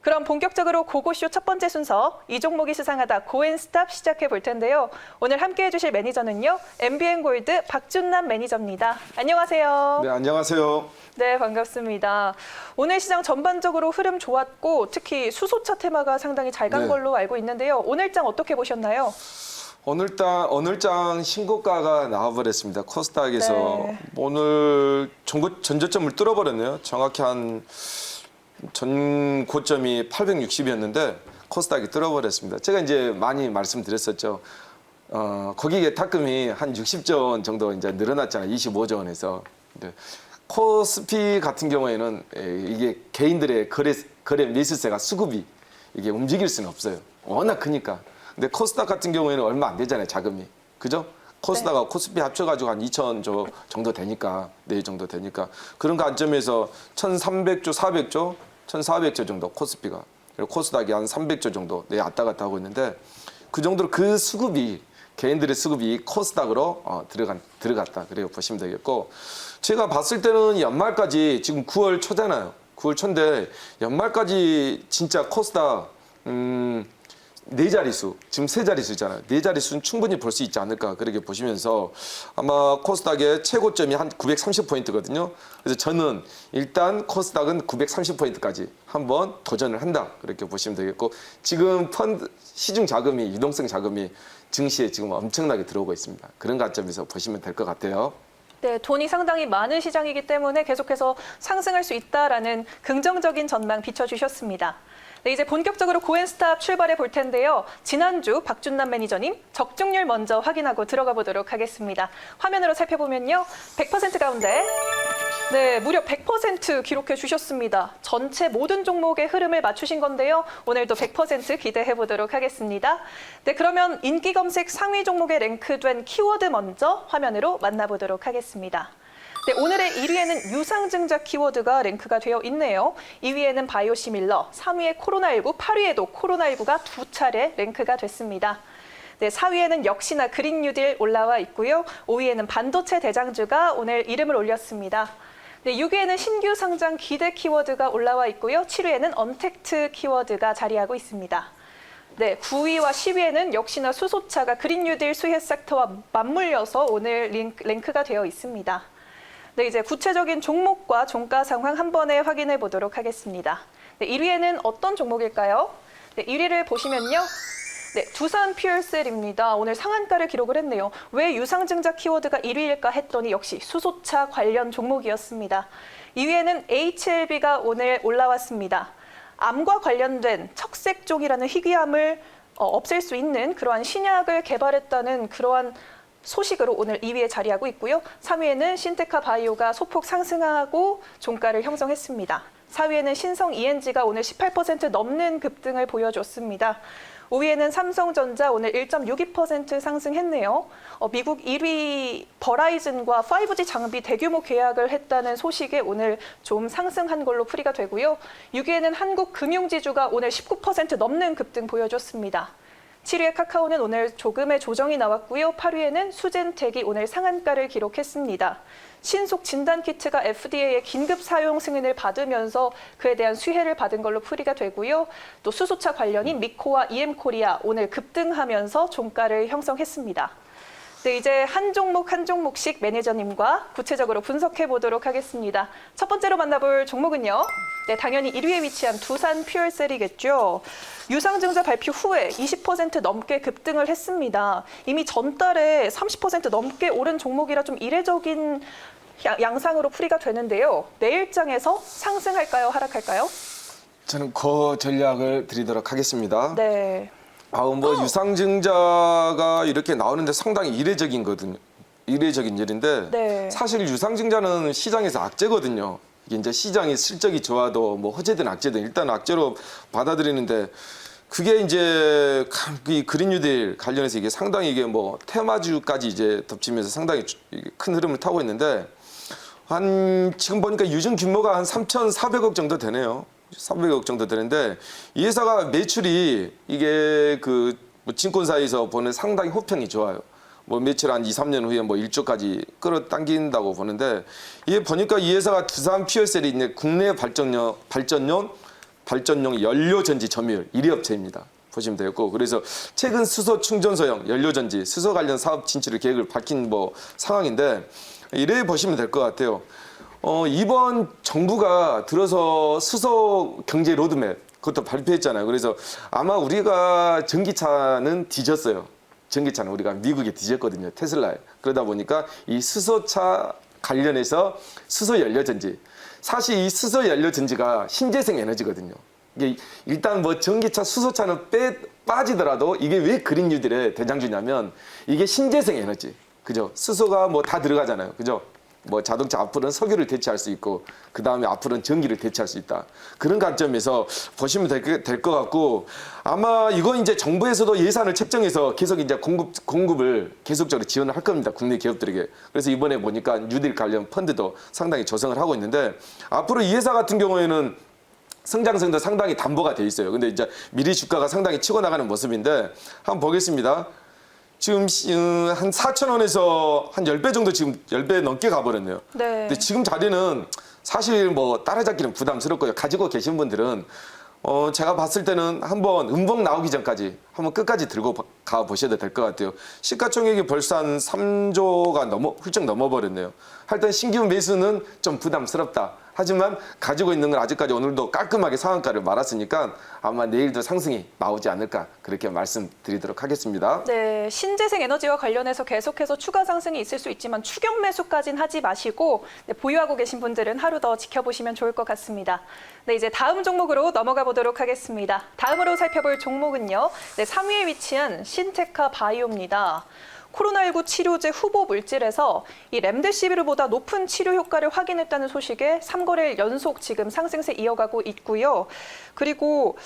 그럼 본격적으로 고고쇼 첫 번째 순서 이 종목이 수상하다 고앤스탑 시작해 볼 텐데요. 오늘 함께해 주실 매니저는요. MBN골드 박준남 매니저입니다. 안녕하세요. 네, 안녕하세요. 네, 반갑습니다. 오늘 시장 전반적으로 흐름 좋았고 특히 수소차 테마가 상당히 잘 간 네. 걸로 알고 있는데요. 오늘장 어떻게 보셨나요? 오늘장 신고가가 나와버렸습니다. 코스닥에서 네. 오늘 전저점을 뚫어버렸네요. 정확히 전 고점이 860이었는데 코스닥이 뚫어버렸습니다. 제가 이제 많이 말씀드렸었죠. 거기에 탁금이 한 60조 원 정도 이제 늘어났잖아요. 25조 원에서. 근데 코스피 같은 경우에는 이게 개인들의 거래 매수세가 수급이 이게 움직일 수는 없어요. 워낙 크니까. 근데 코스닥 같은 경우에는 얼마 안 되잖아요, 자금이. 그죠? 코스닥하고 네. 코스피 합쳐가지고 한 2,000조 정도 되니까, 네 정도 되니까. 그런 관점에서 1,300조, 400조, 1,400조 정도 코스피가. 그리고 코스닥이 한 300조 정도 네, 왔다 갔다 하고 있는데 그 정도로 그 수급이, 개인들의 수급이 코스닥으로 들어갔다. 그래요. 보시면 되겠고. 제가 봤을 때는 연말까지 지금 9월 초잖아요. 9월 초인데 연말까지 진짜 코스닥, 네 자릿수, 지금 세 자릿수잖아요. 네 자릿수는 충분히 볼 수 있지 않을까 그렇게 보시면서 아마 코스닥의 최고점이 한 930포인트거든요. 그래서 저는 일단 코스닥은 930포인트까지 한번 도전을 한다 그렇게 보시면 되겠고 지금 시중 자금이, 유동성 자금이 증시에 지금 엄청나게 들어오고 있습니다. 그런 관점에서 보시면 될 것 같아요. 네, 돈이 상당히 많은 시장이기 때문에 계속해서 상승할 수 있다라는 긍정적인 전망 비춰주셨습니다. 네, 이제 본격적으로 고앤스탑 출발해 볼 텐데요. 지난주 박준남 매니저님 적중률 먼저 확인하고 들어가 보도록 하겠습니다. 화면으로 살펴보면요. 100% 가운데 네, 무려 100% 기록해 주셨습니다. 전체 모든 종목의 흐름을 맞추신 건데요. 오늘도 100% 기대해 보도록 하겠습니다. 네, 그러면 인기 검색 상위 종목에 랭크된 키워드 먼저 화면으로 만나보도록 하겠습니다. 네, 오늘의 1위에는 유상증자 키워드가 랭크가 되어 있네요. 2위에는 바이오시밀러, 3위에 코로나19, 8위에도 코로나19가 두 차례 랭크가 됐습니다. 네, 4위에는 역시나 그린 뉴딜 올라와 있고요. 5위에는 반도체 대장주가 오늘 이름을 올렸습니다. 네, 6위에는 신규 상장 기대 키워드가 올라와 있고요. 7위에는 언택트 키워드가 자리하고 있습니다. 네, 9위와 10위에는 역시나 수소차가 그린 뉴딜 수혜 섹터와 맞물려서 오늘 랭크가 되어 있습니다. 네, 이제 구체적인 종목과 종가 상황 한 번에 확인해 보도록 하겠습니다. 네, 1위에는 어떤 종목일까요? 네, 1위를 보시면요. 네, 두산 퓨얼셀입니다. 오늘 상한가를 기록을 했네요. 왜 유상증자 키워드가 1위일까 했더니 역시 수소차 관련 종목이었습니다. 2위에는 HLB가 오늘 올라왔습니다. 암과 관련된 척색종이라는 희귀암을 없앨 수 있는 그러한 신약을 개발했다는 그러한 소식으로 오늘 2위에 자리하고 있고요. 3위에는 신테카 바이오가 소폭 상승하고 종가를 형성했습니다. 4위에는 신성 ENG가 오늘 18% 넘는 급등을 보여줬습니다. 5위에는 삼성전자 오늘 1.62% 상승했네요. 미국 1위 버라이즌과 5G 장비 대규모 계약을 했다는 소식에 오늘 좀 상승한 걸로 풀이가 되고요. 6위에는 한국금융지주가 오늘 19% 넘는 급등 보여줬습니다. 7위의 카카오는 오늘 조금의 조정이 나왔고요. 8위에는 수젠텍이 오늘 상한가를 기록했습니다. 신속 진단키트가 FDA의 긴급 사용 승인을 받으면서 그에 대한 수혜를 받은 걸로 풀이가 되고요. 또 수소차 관련인 미코와 EM코리아 오늘 급등하면서 종가를 형성했습니다. 네, 이제 한 종목 한 종목씩 매니저님과 구체적으로 분석해 보도록 하겠습니다. 첫 번째로 만나볼 종목은요. 네, 당연히 1위에 위치한 두산 퓨얼셀이겠죠. 유상증자 발표 후에 20% 넘게 급등을 했습니다. 이미 전달에 30% 넘게 오른 종목이라 좀 이례적인 양상으로 풀이가 되는데요. 내일장에서 상승할까요? 하락할까요? 저는 그 전략을 드리도록 하겠습니다. 네. 유상증자가 이렇게 나오는데 상당히 이례적인 일인데 네. 사실 유상증자는 시장에서 악재거든요. 이게 이제 시장이 실적이 좋아도 뭐 허재든 악재든 일단 악재로 받아들이는데 그게 이제 이 그린 뉴딜 관련해서 이게 상당히 이게 뭐 테마주까지 이제 덮치면서 상당히 큰 흐름을 타고 있는데 지금 보니까 유증 규모가 한 3,400억 정도 되네요. 300억 정도 되는데 이 회사가 매출이 이게 뭐 증권사에서 보는 상당히 호평이 좋아요. 뭐 매출 한 2, 3년 후에 뭐 1조까지 끌어당긴다고 보는데 이게 보니까 이 회사가 두산 퓨얼셀이 이제 국내 발전용 발전용 연료전지 점유율 1위 업체입니다. 보시면 되겠고, 그래서 최근 수소 충전소형 연료전지 수소 관련 사업 진출을 계획을 밝힌 상황인데, 이래 보시면 될 것 같아요. 이번 정부가 들어서 수소 경제 로드맵 그것도 발표했잖아요. 그래서 아마 우리가 전기차는 뒤졌어요. 전기차는 우리가 미국에 뒤졌거든요. 테슬라에. 그러다 보니까 이 수소차 관련해서 수소 연료전지, 사실 이 수소 연료전지가 신재생 에너지거든요. 이게 일단 뭐 전기차, 수소차는 빠지더라도 이게 왜 그린 뉴딜의 대장주냐면 이게 신재생 에너지, 그죠? 수소가 뭐 다 들어가잖아요, 그죠? 뭐 자동차 앞으로는 석유를 대체할 수 있고, 그 다음에 앞으로는 전기를 대체할 수 있다. 그런 관점에서 보시면 될 것 같고, 아마 이건 이제 정부에서도 예산을 책정해서 계속 이제 공급을 계속적으로 지원을 할 겁니다. 국내 기업들에게. 그래서 이번에 보니까 뉴딜 관련 펀드도 상당히 조성을 하고 있는데, 앞으로 이 회사 같은 경우에는 성장성도 상당히 담보가 돼 있어요. 근데 이제 미리 주가가 상당히 치고 나가는 모습인데, 한번 보겠습니다. 지금 한 4,000원에서 한 10배 정도, 지금 10배 넘게 가버렸네요. 네. 근데 지금 자리는 사실 뭐 따라잡기는 부담스럽고요. 가지고 계신 분들은 제가 봤을 때는 한번 음봉 나오기 전까지 한번 끝까지 들고 가 보셔도 될 것 같아요. 시가총액이 벌써 한 3조가 훌쩍 넘어버렸네요. 하여튼 신규 매수는 좀 부담스럽다. 하지만 가지고 있는 건 아직까지 오늘도 깔끔하게 상한가를 말았으니까 아마 내일도 상승이 나오지 않을까, 그렇게 말씀드리도록 하겠습니다. 네, 신재생 에너지와 관련해서 계속해서 추가 상승이 있을 수 있지만 추격 매수까지는 하지 마시고, 네, 보유하고 계신 분들은 하루 더 지켜보시면 좋을 것 같습니다. 네, 이제 다음 종목으로 넘어가 보도록 하겠습니다. 다음으로 살펴볼 종목은요, 네, 3위에 위치한 신테카 바이오입니다. 코로나19 치료제 후보 물질에서 이 렘데시비르보다 높은 치료 효과를 확인했다는 소식에 3거래일 연속 지금 상승세 이어가고 있고요. 그리고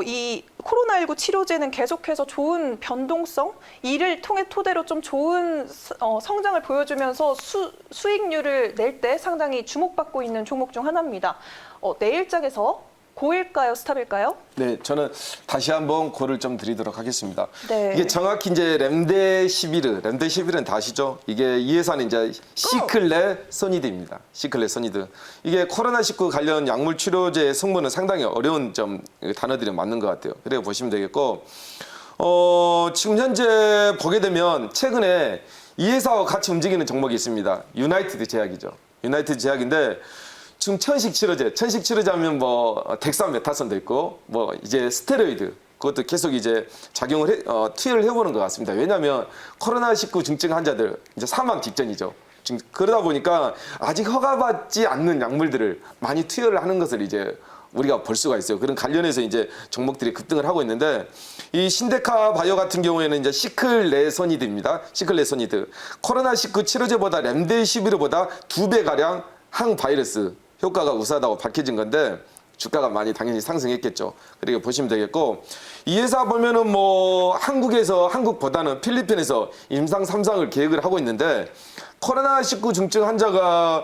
이 코로나19 치료제는 계속해서 좋은 변동성, 이를 토대로 좀 좋은 성장을 보여주면서 수익률을 낼 때 상당히 주목받고 있는 종목 중 하나입니다. 내일장에서 고일까요, 스탑일까요? 네, 저는 다시 한번 고를 좀 드리도록 하겠습니다. 네. 이게 정확히 이제 렘데시비르는 다 아시죠? 이게 이 회사는 이제 시클레소니드입니다. 시클레소니드. 이게 코로나19 관련 약물 치료제 성분은 상당히 어려운 단어들이 맞는 것 같아요. 그래 보시면 되겠고, 지금 현재 보게 되면 최근에 이 회사와 같이 움직이는 종목이 있습니다. 유나이티드 제약이죠. 유나이티드 제약인데, 지금 천식 치료제 하면 뭐 덱사메타손도 있고, 뭐 이제 스테로이드, 그것도 계속 이제 투여를 해보는 것 같습니다. 왜냐하면 코로나19 중증 환자들 이제 사망 직전이죠. 지금 그러다 보니까 아직 허가받지 않는 약물들을 많이 투여를 하는 것을 이제 우리가 볼 수가 있어요. 그런 관련해서 이제 종목들이 급등을 하고 있는데, 이 신데카 바이오 같은 경우에는 이제 시클레소니드입니다. 시클레소니드. 코로나19 치료제보다 렘데시비르보다 2배 가량 항바이러스 효과가 우수하다고 밝혀진 건데, 주가가 많이 당연히 상승했겠죠. 그렇게 보시면 되겠고, 이 회사 보면은 뭐 한국보다는 필리핀에서 임상 3상을 계획을 하고 있는데, 코로나19 중증 환자가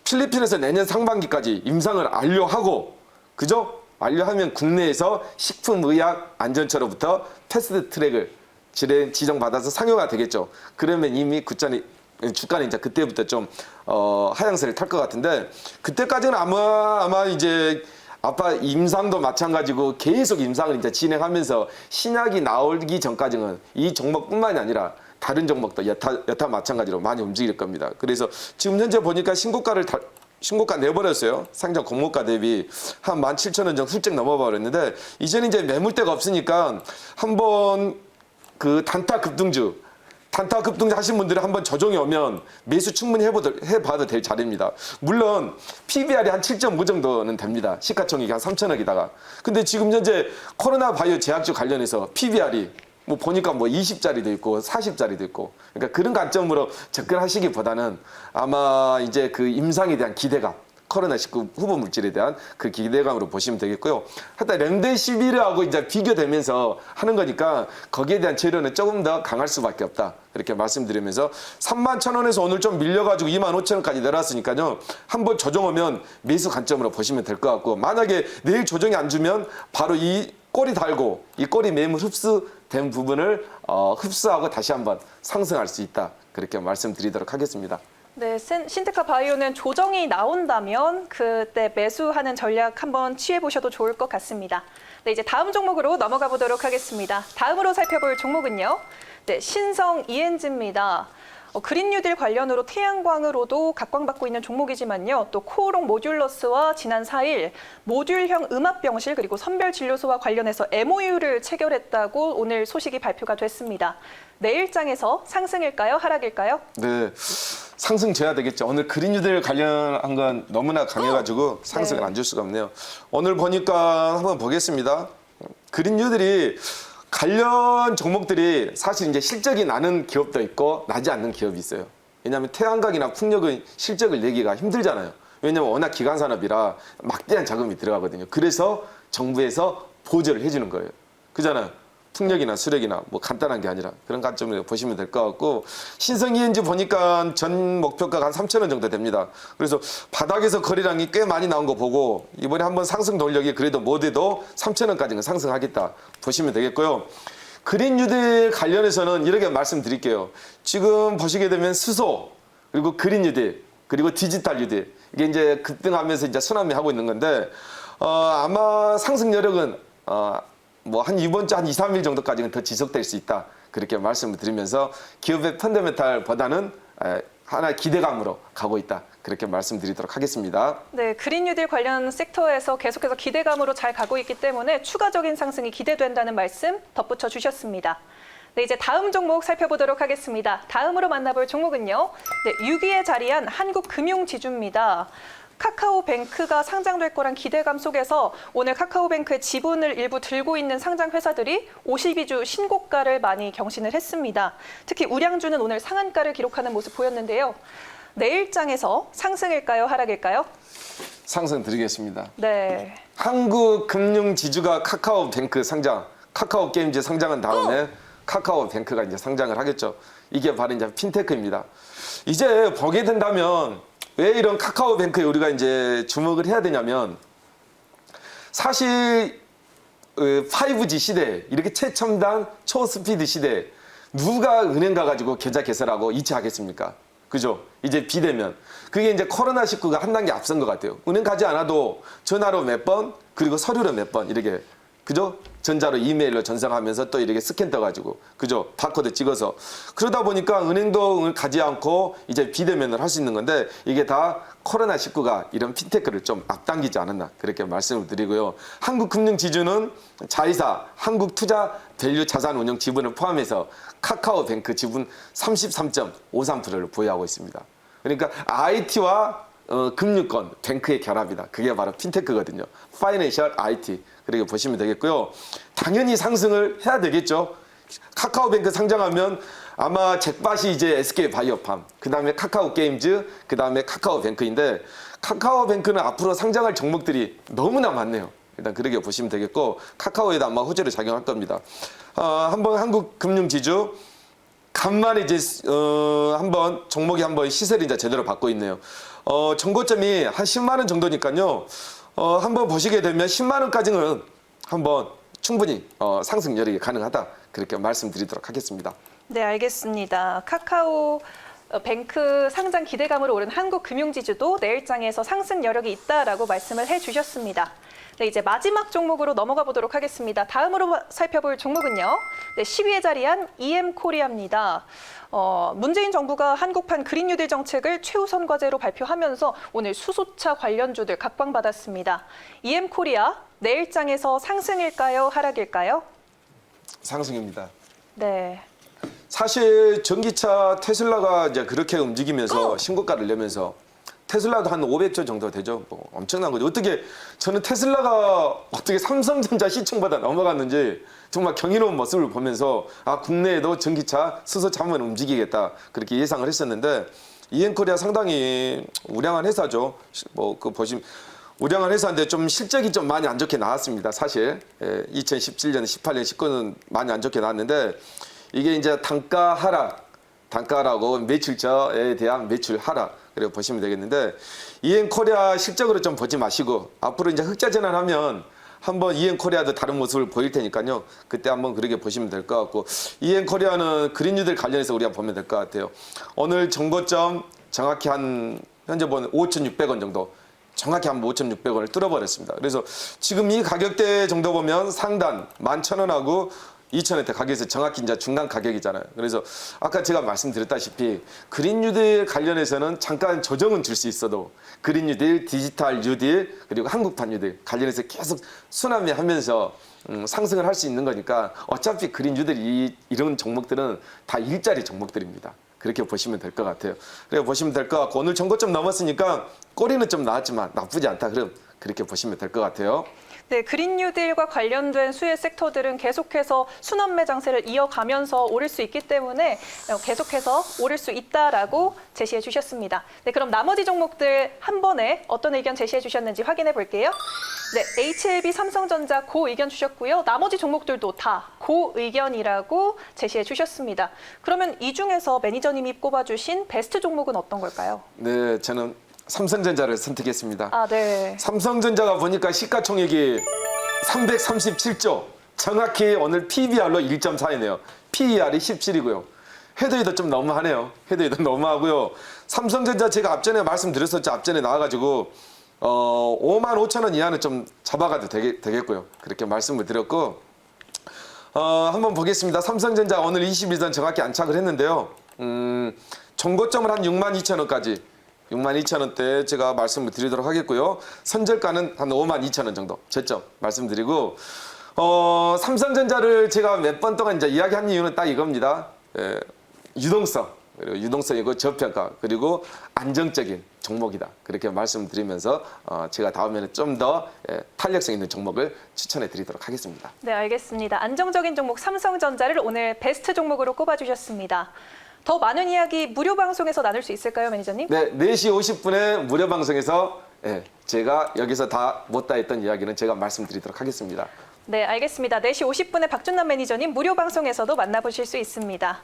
필리핀에서 내년 상반기까지 임상을 완료하고, 그죠? 완료하면 국내에서 식품의약안전처로부터 패스트 트랙을 지정받아서 상용화 되겠죠. 그러면 이미 주가는 이제 그때부터 좀 하향세를 탈 것 같은데, 그때까지는 아마 이제 아빠 임상도 마찬가지고 계속 임상을 이제 진행하면서 신약이 나오기 전까지는 이 종목뿐만이 아니라 다른 종목도 여타 마찬가지로 많이 움직일 겁니다. 그래서 지금 현재 보니까 신고가 내버렸어요. 상장 공모가 대비 한 17,000원 정도 훌쩍 넘어버렸는데, 이제는 이제 매물대가 없으니까 한번 그 단타 급등주 하신 분들은 한번 저종이 오면 매수 충분히 해봐도 될 자리입니다. 물론 PBR이 한 7.5 정도는 됩니다. 시가총액이 한 3천억이다가. 근데 지금 현재 코로나 바이오 제약주 관련해서 PBR이 뭐 보니까 뭐 20짜리도 있고 40짜리도 있고, 그러니까 그런 관점으로 접근하시기보다는 아마 이제 그 임상에 대한 기대감, 코로나19 후보 물질에 대한 그 기대감으로 보시면 되겠고요. 하여튼 렘데시비르하고 이제 비교되면서 하는 거니까 거기에 대한 재료는 조금 더 강할 수밖에 없다. 그렇게 말씀드리면서 31,000원에서 오늘 좀 밀려가지고 25,000원까지 내려왔으니까요. 한번 조정 오면 매수 관점으로 보시면 될 것 같고, 만약에 내일 조정이 안 주면 바로 이 꼬리 달고 이 꼬리 매물 흡수된 부분을 흡수하고 다시 한번 상승할 수 있다. 그렇게 말씀드리도록 하겠습니다. 네, 신테카 바이오는 조정이 나온다면 그때 매수하는 전략 한번 취해 보셔도 좋을 것 같습니다. 네, 이제 다음 종목으로 넘어가 보도록 하겠습니다. 다음으로 살펴볼 종목은요. 네, 신성 ENG입니다. 그린 뉴딜 관련으로 태양광으로도 각광받고 있는 종목이지만요. 또 코오롱 모듈러스와 지난 4일 모듈형 음압병실 그리고 선별진료소와 관련해서 MOU를 체결했다고 오늘 소식이 발표가 됐습니다. 내일장에서 상승일까요? 하락일까요? 네, 상승 줘야 되겠죠. 오늘 그린 뉴딜 관련한 건 너무나 강해가지고 상승을 네. 안 줄 수가 없네요. 오늘 보니까 한번 보겠습니다. 그린 뉴딜이 관련 종목들이 사실 이제 실적이 나는 기업도 있고 나지 않는 기업이 있어요. 왜냐하면 태양광이나 풍력은 실적을 내기가 힘들잖아요. 왜냐하면 워낙 기간 산업이라 막대한 자금이 들어가거든요. 그래서 정부에서 보조를 해주는 거예요. 그잖아요. 풍력이나 수력이나 뭐 간단한 게 아니라 그런 관점으로 보시면 될 것 같고, 신성 ENG 보니까 전 목표가가 한 3,000원 정도 됩니다. 그래서 바닥에서 거래량이 꽤 많이 나온 거 보고 이번에 한번 상승 동력이 그래도 못해도 3,000원까지는 상승하겠다 보시면 되겠고요. 그린 뉴딜 관련해서는 이렇게 말씀드릴게요. 지금 보시게 되면 수소 그리고 그린 뉴딜 그리고 디지털 뉴딜 이게 이제 급등하면서 이제 순환매하고 있는 건데 아마 상승 여력은 뭐 한 이번 주 한 2, 3일 정도까지는 더 지속될 수 있다. 그렇게 말씀을 드리면서 기업의 펀더멘탈보다는 하나의 기대감으로 가고 있다. 그렇게 말씀드리도록 하겠습니다. 네, 그린 뉴딜 관련 섹터에서 계속해서 기대감으로 잘 가고 있기 때문에 추가적인 상승이 기대된다는 말씀 덧붙여 주셨습니다. 네, 이제 다음 종목 살펴보도록 하겠습니다. 다음으로 만나볼 종목은요. 네, 6위에 자리한 한국금융지주입니다. 카카오뱅크가 상장될 거란 기대감 속에서 오늘 카카오뱅크의 지분을 일부 들고 있는 상장 회사들이 52주 신고가를 많이 경신을 했습니다. 특히 우량주는 오늘 상한가를 기록하는 모습 보였는데요. 내일장에서 상승일까요? 하락일까요? 상승 드리겠습니다. 네. 한국금융지주가 카카오뱅크 상장, 카카오게임즈 상장한 다음에 카카오뱅크가 이제 상장을 하겠죠. 이게 바로 이제 핀테크입니다. 이제 보게 된다면 왜 이런 카카오뱅크에 우리가 이제 주목을 해야 되냐면, 사실 5G 시대, 이렇게 최첨단 초스피드 시대 누가 은행 가가지고 계좌 개설하고 이체하겠습니까? 그죠? 이제 비대면. 그게 이제 코로나19가 한 단계 앞선 것 같아요. 은행 가지 않아도 전화로 몇 번, 그리고 서류로 몇 번, 이렇게. 그죠? 전자로 이메일로 전송하면서 또 이렇게 스캔 떠가지고, 그죠? 바코드 찍어서. 그러다 보니까 은행도 가지 않고 이제 비대면을 할 수 있는 건데, 이게 다 코로나19가 이런 핀테크를 좀 앞당기지 않았나, 그렇게 말씀을 드리고요. 한국금융지주는 자회사 한국투자밸류 자산운용 지분을 포함해서 카카오뱅크 지분 33.53%를 보유하고 있습니다. 그러니까 IT와 금융권, 뱅크의 결합이다. 그게 바로 핀테크거든요. 파이낸셜 IT. 그렇게 보시면 되겠고요. 당연히 상승을 해야 되겠죠. 카카오뱅크 상장하면 아마 잭팟이 이제 SK바이오팜, 그 다음에 카카오게임즈, 그 다음에 카카오뱅크인데, 카카오뱅크는 앞으로 상장할 종목들이 너무나 많네요. 일단 그렇게 보시면 되겠고, 카카오에도 아마 호재를 작용할 겁니다. 한번 한국금융지주 간만에 이제 한번 종목이 한번 시세를 이제 제대로 받고 있네요. 정고점이 한 10만 원 정도니까요. 한번 보시게 되면 10만 원까지는 한번 충분히 상승 여력이 가능하다. 그렇게 말씀드리도록 하겠습니다. 네, 알겠습니다. 카카오 뱅크 상장 기대감으로 오른 한국금융지주도 내일장에서 상승 여력이 있다라고 말씀을 해주셨습니다. 네, 이제 마지막 종목으로 넘어가 보도록 하겠습니다. 다음으로 살펴볼 종목은요. 네, 10위에 자리한 EM코리아입니다. 문재인 정부가 한국판 그린 뉴딜 정책을 최우선 과제로 발표하면서 오늘 수소차 관련주들 각광받았습니다. EM코리아 내일장에서 상승일까요? 하락일까요? 상승입니다. 네. 사실 전기차 테슬라가 이제 그렇게 움직이면서 신고가를 내면서, 테슬라도 한 500조 정도 되죠. 뭐 엄청난 거죠. 어떻게 저는 테슬라가 어떻게 삼성전자 시총보다 넘어갔는지 정말 경이로운 모습을 보면서 국내에도 전기차, 수소차 한번 움직이겠다 그렇게 예상을 했었는데, EM코리아 상당히 우량한 회사죠. 뭐 그 보시면 우량한 회사인데 좀 실적이 좀 많이 안 좋게 나왔습니다. 사실 2017년, 18년, 19년 많이 안 좋게 나왔는데, 이게 이제 단가 하락, 단가라고 매출자에 대한 매출 하락, 그렇게 보시면 되겠는데, EM코리아 실적으로 좀 보지 마시고 앞으로 이제 흑자 전환하면 한번 EM코리아도 다른 모습을 보일 테니까요. 그때 한번 그렇게 보시면 될 것 같고, EM코리아는 그린 뉴딜 관련해서 우리가 보면 될 것 같아요. 오늘 정고점 정확히 한 현재 보면 5,600원 정도 정확히 한 5,600원을 뚫어버렸습니다. 그래서 지금 이 가격대 정도 보면 상단 11,000원하고 2,000원대 가격에서 정확히 이제 중간 가격이잖아요. 그래서 아까 제가 말씀드렸다시피 그린 뉴딜 관련해서는 잠깐 조정은 줄 수 있어도 그린 뉴딜, 디지털 뉴딜 그리고 한국판 뉴딜 관련해서 계속 순환매하면서 상승을 할 수 있는 거니까 어차피 그린 뉴딜 이런 종목들은 다 일자리 종목들입니다. 그렇게 보시면 될 것 같아요. 그래 보시면 될 것 같고 오늘 정고점 넘었으니까 꼬리는 좀 나왔지만 나쁘지 않다. 그럼 그렇게 보시면 될 것 같아요. 네, 그린 뉴딜과 관련된 수혜 섹터들은 계속해서 순환매 장세를 이어가면서 오를 수 있기 때문에 계속해서 오를 수 있다라고 제시해 주셨습니다. 네, 그럼 나머지 종목들 한 번에 어떤 의견 제시해 주셨는지 확인해 볼게요. 네, HLB, 삼성전자 고 의견 주셨고요. 나머지 종목들도 다 고 의견이라고 제시해 주셨습니다. 그러면 이 중에서 매니저님이 꼽아주신 베스트 종목은 어떤 걸까요? 네, 저는 삼성전자를 선택했습니다. 아, 네. 삼성전자가 보니까 시가총액이 337조. 정확히 오늘 PBR로 1.4이네요. PER이 17이고요. 헤드웨이도 좀 너무하네요. 헤드웨이도 너무하고요. 삼성전자 제가 앞전에 말씀드렸었죠. 앞전에 나와가지고 55,000원 이하는 좀 잡아가도 되겠고요. 그렇게 말씀을 드렸고 한번 보겠습니다. 삼성전자 오늘 21선 정확히 안착을 했는데요. 정고점을 한 62,000원까지 62,000원대 제가 말씀을 드리도록 하겠고요. 선절가는 한 52,000원 정도 저점 말씀드리고 삼성전자를 제가 몇 번 동안 이제 이야기한 이유는 딱 이겁니다. 유동성 그리고 유동성이고 저평가 그리고 안정적인 종목이다. 그렇게 말씀드리면서 제가 다음에는 좀 더 탄력성 있는 종목을 추천해 드리도록 하겠습니다. 네, 알겠습니다. 안정적인 종목 삼성전자를 오늘 베스트 종목으로 꼽아주셨습니다. 더 많은 이야기 무료 방송에서 나눌 수 있을까요, 매니저님? 네, 4시 50분에 무료 방송에서 제가 여기서 다 못다 했던 이야기는 제가 말씀드리도록 하겠습니다. 네, 알겠습니다. 4시 50분에 박준남 매니저님 무료 방송에서도 만나보실 수 있습니다.